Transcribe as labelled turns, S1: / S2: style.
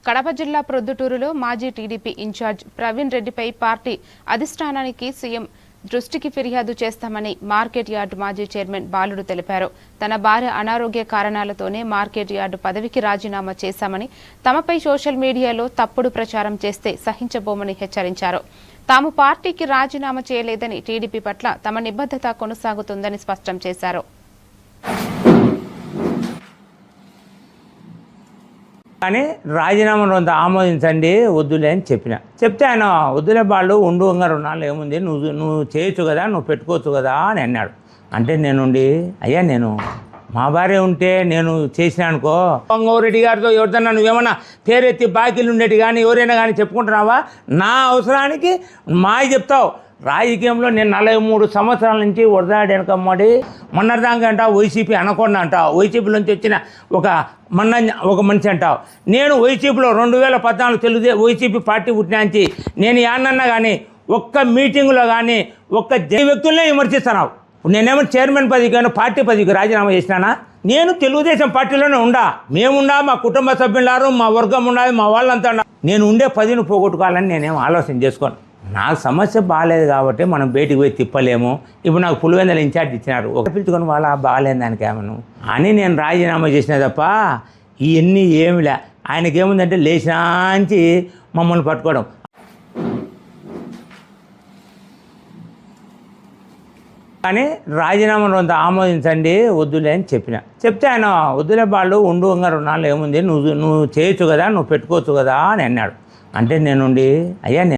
S1: కడప జిల్లా ప్రొద్దుటూరులో మాజీ టీడీపీ ఇన్ఛార్జ్ ప్రవీణ్ రెడ్డిపై పార్టీ అధిష్టానానికి సీఎం దృష్టికి ఫిర్యాదు చేస్తామని మార్కెట్ యార్డు మాజీ చైర్మన్ బాలుడు తెలిపారు. తన భార్య అనారోగ్య కారణాలతోనే మార్కెట్ యార్డు పదవికి రాజీనామా చేశామని, తమపై సోషల్ మీడియాలో తప్పుడు ప్రచారం చేస్తే సహించబోమని హెచ్చరించారు. తాము పార్టీకి రాజీనామా చేయలేదని, టీడీపీ పట్ల తమ నిబద్ధత కొనసాగుతుందని స్పష్టం చేశారు.
S2: కానీ రాజీనామాను అంత ఆమోదించండి, వద్దులే అని చెప్తే ఆయన వద్దులే వాళ్ళు ఉండు ఇంకా 2 నాళ్ళు ఏముంది, నువ్వు చేయొచ్చు కదా, నువ్వు పెట్టుకోవచ్చు కదా అని అన్నాడు. అంటే నేనుండి అయ్యా నేను మా భార్య ఉంటే నేను చేసిన అనుకో, రెడ్డి గారితో ఎవరిదన్నా నువ్వేమన్నా పేరెత్తి బాకీలు ఉండేటి కానీ ఎవరైనా కానీ చెప్పుకుంటున్నావా? నా అవసరానికి చెప్తావు. రాజకీయంలో నేను 43 సంవత్సరాల నుంచి వరదాడి వెనకమ్మడి మొన్నటిదాకా అంటావు వైసీపీ అనకుండా అంటావు, వైసీపీ నుంచి వచ్చిన ఒక మనిషి అంటావు. నేను వైసీపీలో 2014 వైసీపీ పార్టీ పుట్టినాంచి నేను యాన్నన్నా కానీ ఒక్క మీటింగులో కానీ ఒక్క వ్యక్తులనే విమర్శిస్తున్నావు. నేనేమో చైర్మన్ పదవికి కానీ పార్టీ పదవికి రాజీనామా చేసినానా? నేను తెలుగుదేశం పార్టీలోనే మేముండా, మా కుటుంబ సభ్యులారు, మా వర్గం ఉన్నది, మా వాళ్ళంతా నేను ఉండే పదవిని పోగొట్టుకోవాలని నేనేం ఆలోచన చేసుకోను. నాకు సమస్య బాగాలేదు కాబట్టి మనం బయటికి పోయి తిప్పలేము. ఇప్పుడు నాకు పులివెందుల ఇన్ఛార్జ్ ఇచ్చినారు, ఒక పిలుచుకొని వాళ్ళ బాగాలేదు దానికి ఏమను అని నేను రాజీనామా చేసిన తప్ప ఇవన్నీ ఏమిలే. ఆయనకేముందంటే లేచాంచి మమ్మల్ని పట్టుకోవడం. కానీ రాజీనామాను అంత ఆమోదించండి, వద్దులే అని చెప్తే ఆయన వద్దులే వాళ్ళు ఉండు ఇంకా 2 నాళ్ళు ఏముంది, నువ్వు చేయొచ్చు కదా, నువ్వు పెట్టుకోవచ్చు కదా అని అన్నాడు. అంటే నేనుండి అయ్యా